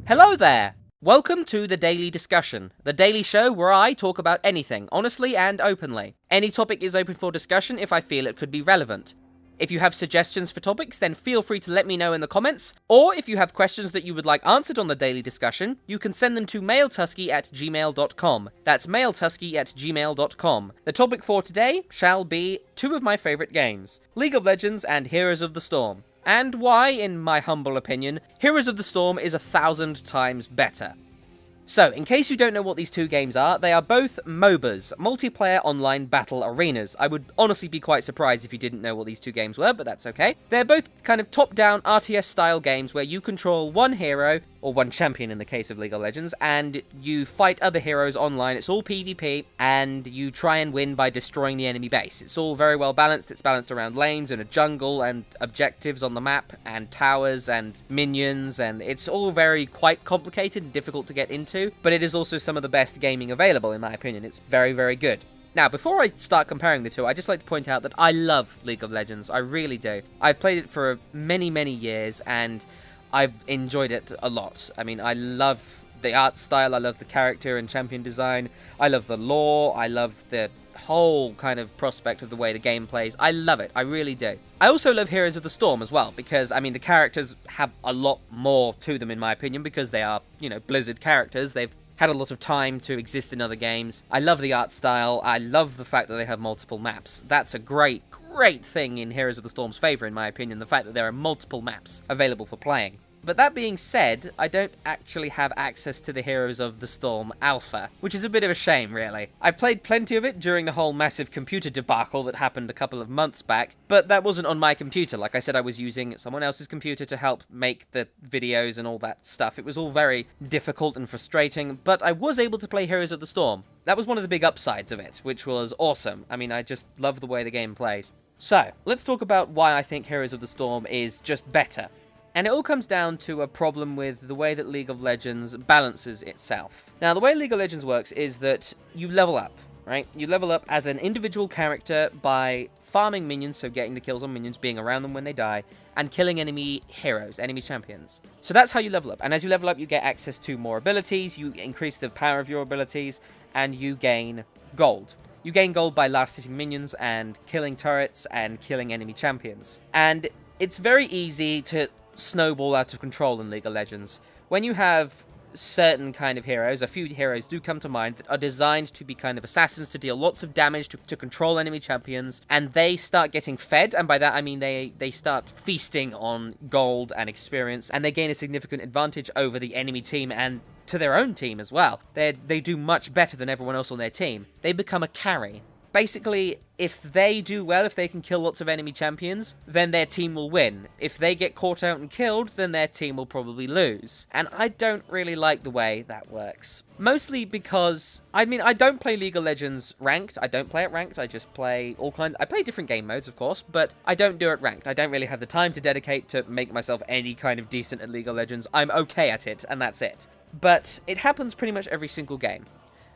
Hello there! Welcome to the Daily Discussion, the daily show where I talk about anything, honestly and openly. Any topic is open for discussion if I feel it could be relevant. If you have suggestions for topics, then feel free to let me know in the comments, or if you have questions that you would like answered on the Daily Discussion, you can send them to mailtuskeh@gmail.com. That's mailtuskeh@gmail.com. The topic for today shall be two of my favourite games, League of Legends and Heroes of the Storm. And why, in my humble opinion, Heroes of the Storm is 1,000 times better. So, in case you don't know what these two games are, they are both MOBAs, multiplayer online battle arenas. I would honestly be quite surprised if you didn't know what these two games were, but that's okay. They're both kind of top-down RTS-style games where you control one hero, or one champion in the case of League of Legends, and you fight other heroes online. It's all PvP, and you try and win by destroying the enemy base. It's all very well balanced. It's balanced around lanes and a jungle and objectives on the map and towers and minions, and it's all quite complicated and difficult to get into, but it is also some of the best gaming available in my opinion. It's very, very good. Now, before I start comparing the two, I'd just like to point out that I love League of Legends. I really do. I've played it for many, many years, and I've enjoyed it a lot. I mean, I love the art style, I love the character and champion design, I love the lore, I love the whole kind of prospect of the way the game plays. I love it, I really do. I also love Heroes of the Storm as well, because, I mean, the characters have a lot more to them in my opinion, because they are, Blizzard characters. They've had a lot of time to exist in other games. I love the art style, I love the fact that they have multiple maps. That's a great thing in Heroes of the Storm's favour, in my opinion, the fact that there are multiple maps available for playing. But that being said, I don't actually have access to the Heroes of the Storm alpha, which is a bit of a shame, really. I played plenty of it during the whole massive computer debacle that happened a couple of months back, but that wasn't on my computer. Like I said, I was using someone else's computer to help make the videos and all that stuff. It was all very difficult and frustrating, but I was able to play Heroes of the Storm. That was one of the big upsides of it, which was awesome. I mean, I just love the way the game plays. So, let's talk about why I think Heroes of the Storm is just better. And it all comes down to a problem with the way that League of Legends balances itself. Now, the way League of Legends works is that you level up, right? You level up as an individual character by farming minions, so getting the kills on minions, being around them when they die, and killing enemy heroes, enemy champions. So that's how you level up. And as you level up, you get access to more abilities, you increase the power of your abilities, and you gain gold. You gain gold by last-hitting minions and killing turrets and killing enemy champions. And it's very easy to snowball out of control in League of Legends. When you have certain kind of heroes, a few heroes do come to mind that are designed to be kind of assassins, to deal lots of damage, to control enemy champions, and they start getting fed, and by that I mean they start feasting on gold and experience, and they gain a significant advantage over the enemy team and to their own team as well. They do much better than everyone else on their team. They become a carry. Basically, if they do well, if they can kill lots of enemy champions, then their team will win. If they get caught out and killed, then their team will probably lose. And I don't really like the way that works. Mostly because, I don't play League of Legends ranked. I don't play it ranked. I just play I play different game modes, of course, but I don't do it ranked. I don't really have the time to dedicate to make myself any kind of decent at League of Legends. I'm okay at it, and that's it. But it happens pretty much every single game.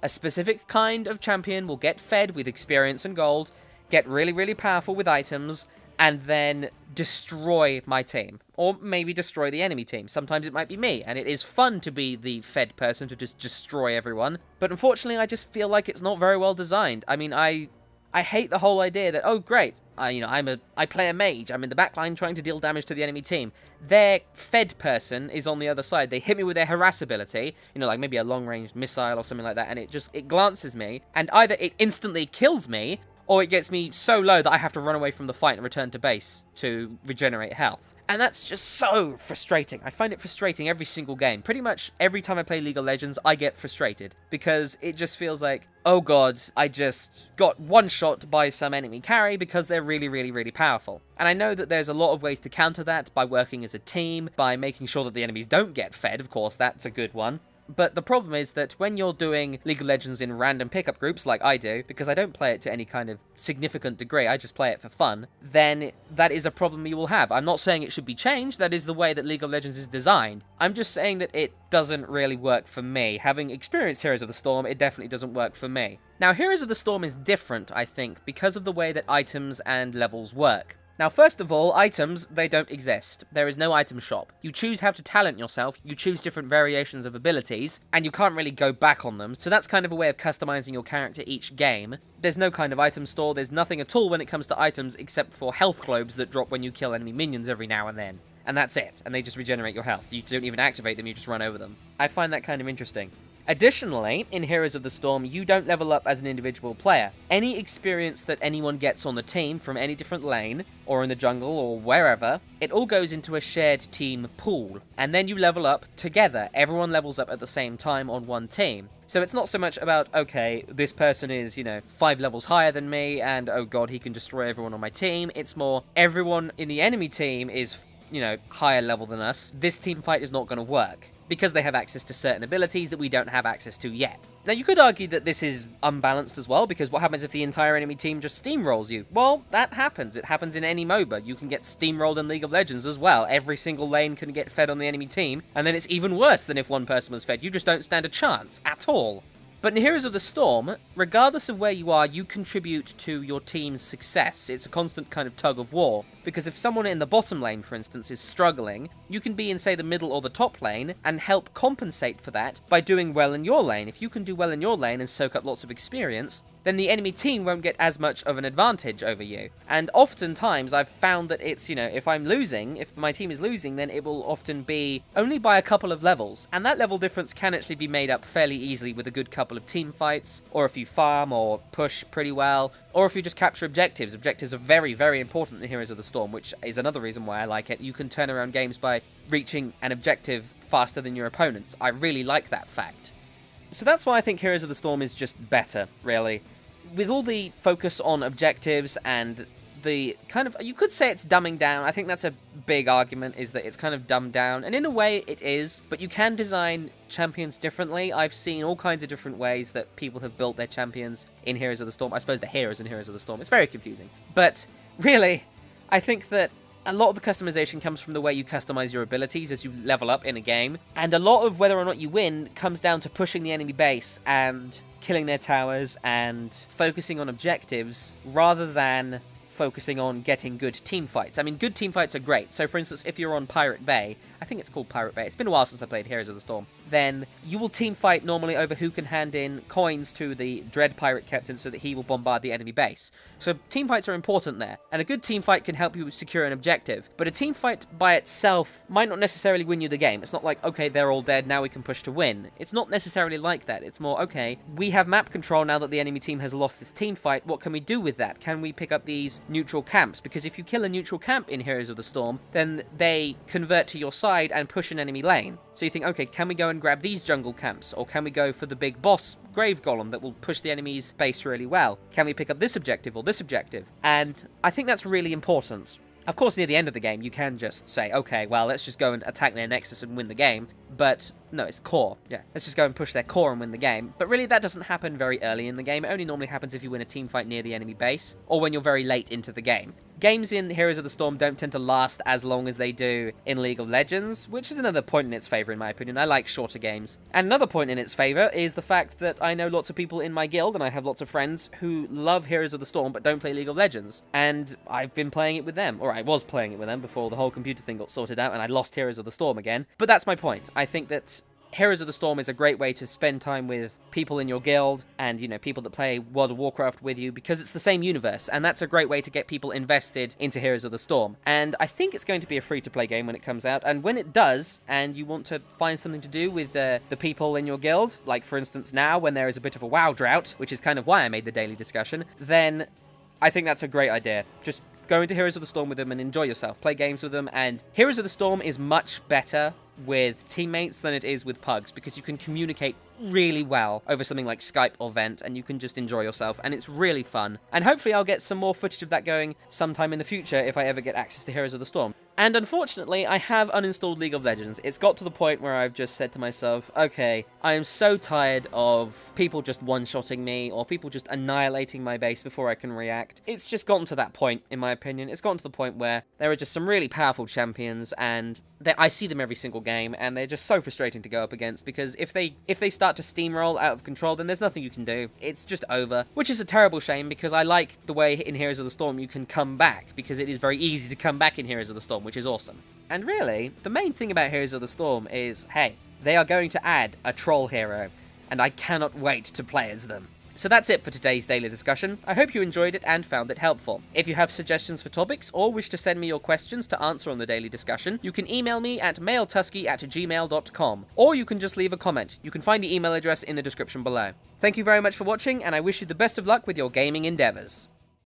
A specific kind of champion will get fed with experience and gold, get really, really powerful with items, and then destroy my team. Or maybe destroy the enemy team. Sometimes it might be me, and it is fun to be the fed person to just destroy everyone. But unfortunately, I just feel like it's not very well designed. I mean, I hate the whole idea that, oh great, I play a mage, I'm in the backline trying to deal damage to the enemy team. Their fed person is on the other side. They hit me with their harass ability, like maybe a long-range missile or something like that, and it glances me, and either it instantly kills me, or it gets me so low that I have to run away from the fight and return to base to regenerate health. And that's just so frustrating. I find it frustrating every single game. Pretty much every time I play League of Legends, I get frustrated. Because it just feels like, oh god, I just got one-shot by some enemy carry because they're really, really, really powerful. And I know that there's a lot of ways to counter that by working as a team, by making sure that the enemies don't get fed. Of course, that's a good one. But the problem is that when you're doing League of Legends in random pickup groups like I do, because I don't play it to any kind of significant degree, I just play it for fun, then that is a problem you will have. I'm not saying it should be changed, that is the way that League of Legends is designed. I'm just saying that it doesn't really work for me. Having experienced Heroes of the Storm, it definitely doesn't work for me. Now, Heroes of the Storm is different, I think, because of the way that items and levels work. Now, first of all, items, they don't exist. There is no item shop. You choose how to talent yourself, you choose different variations of abilities, and you can't really go back on them, so that's kind of a way of customizing your character each game. There's no kind of item store, there's nothing at all when it comes to items except for health globes that drop when you kill enemy minions every now and then. And that's it, and they just regenerate your health. You don't even activate them, you just run over them. I find that kind of interesting. Additionally, in Heroes of the Storm, you don't level up as an individual player. Any experience that anyone gets on the team from any different lane, or in the jungle, or wherever, it all goes into a shared team pool, and then you level up together. Everyone levels up at the same time on one team. So it's not so much about, okay, this person is, 5 levels higher than me, and oh god, he can destroy everyone on my team. It's more, everyone in the enemy team is, higher level than us. This team fight is not going to work, because they have access to certain abilities that we don't have access to yet. Now, you could argue that this is unbalanced as well, because what happens if the entire enemy team just steamrolls you? Well, that happens. It happens in any MOBA. You can get steamrolled in League of Legends as well. Every single lane can get fed on the enemy team, and then it's even worse than if one person was fed. You just don't stand a chance at all. But in Heroes of the Storm, regardless of where you are, you contribute to your team's success. It's a constant kind of tug of war, because if someone in the bottom lane, for instance, is struggling, you can be in, say, the middle or the top lane, and help compensate for that by doing well in your lane. If you can do well in your lane and soak up lots of experience, then the enemy team won't get as much of an advantage over you. And oftentimes, I've found that it's, if I'm losing, if my team is losing, then it will often be only by a couple of levels. And that level difference can actually be made up fairly easily with a good couple of team fights, or if you farm or push pretty well, or if you just capture objectives. Objectives are very, very important in Heroes of the Storm, which is another reason why I like it. You can turn around games by reaching an objective faster than your opponents. I really like that fact. So that's why I think Heroes of the Storm is just better, really. With all the focus on objectives and the kind of, you could say it's dumbing down. I think that's a big argument, is that it's kind of dumbed down, and in a way it is, but you can design champions differently. I've seen all kinds of different ways that people have built their champions in Heroes of the Storm. I suppose the heroes in Heroes of the Storm. It's very confusing. But really, I think that a lot of the customization comes from the way you customize your abilities as you level up in a game, and a lot of whether or not you win comes down to pushing the enemy base and killing their towers and focusing on objectives rather than focusing on getting good team fights. I mean, good team fights are great. So, for instance, if you're on Pirate Bay, I think it's called Pirate Bay, it's been a while since I played Heroes of the Storm, then you will team fight normally over who can hand in coins to the Dread Pirate Captain so that he will bombard the enemy base. So team fights are important there, and a good team fight can help you secure an objective, but a team fight by itself might not necessarily win you the game. It's not like, okay, they're all dead, now we can push to win. It's not necessarily like that. It's more, okay, we have map control now that the enemy team has lost this team fight. What can we do with that? Can we pick up these neutral camps? Because if you kill a neutral camp in Heroes of the Storm, then they convert to your side and push an enemy lane. So you think, okay, can we go and grab these jungle camps? Or can we go for the big boss grave golem that will push the enemy's base really well? Can we pick up this objective or this objective? And I think that's really important. Of course, near the end of the game, you can just say, okay, well, let's just go and attack their nexus and win the game. But no, it's core. Yeah, let's just go and push their core and win the game. But really, that doesn't happen very early in the game. It only normally happens if you win a team fight near the enemy base, or when you're very late into the game. Games in Heroes of the Storm don't tend to last as long as they do in League of Legends, which is another point in its favour, in my opinion. I like shorter games. And another point in its favour is the fact that I know lots of people in my guild, and I have lots of friends who love Heroes of the Storm but don't play League of Legends. And I've been playing it with them, or I was playing it with them before the whole computer thing got sorted out and I lost Heroes of the Storm again. But that's my point. I think that Heroes of the Storm is a great way to spend time with people in your guild and, people that play World of Warcraft with you, because it's the same universe, and that's a great way to get people invested into Heroes of the Storm. And I think it's going to be a free-to-play game when it comes out, and when it does, and you want to find something to do with the people in your guild, like, for instance, now, when there is a bit of a WoW drought, which is kind of why I made the daily discussion, then I think that's a great idea. Just go into Heroes of the Storm with them and enjoy yourself. Play games with them, and Heroes of the Storm is much better with teammates than it is with pugs, because you can communicate really well over something like Skype or Vent, and you can just enjoy yourself, and it's really fun. And hopefully I'll get some more footage of that going sometime in the future if I ever get access to Heroes of the Storm. And unfortunately, I have uninstalled League of Legends. It's got to the point where I've just said to myself, okay, I am so tired of people just one-shotting me, or people just annihilating my base before I can react. It's just gotten to that point, in my opinion. It's gotten to the point where there are just some really powerful champions, and I see them every single game, and they're just so frustrating to go up against, because if they start to steamroll out of control, then there's nothing you can do. It's just over, which is a terrible shame, because I like the way in Heroes of the Storm you can come back, because it is very easy to come back in Heroes of the Storm, which is awesome. And really, the main thing about Heroes of the Storm is, hey, they are going to add a troll hero, and I cannot wait to play as them. So that's it for today's daily discussion. I hope you enjoyed it and found it helpful. If you have suggestions for topics or wish to send me your questions to answer on the daily discussion, you can email me at mailtuskeh@gmail.com, or you can just leave a comment. You can find the email address in the description below. Thank you very much for watching, and I wish you the best of luck with your gaming endeavours.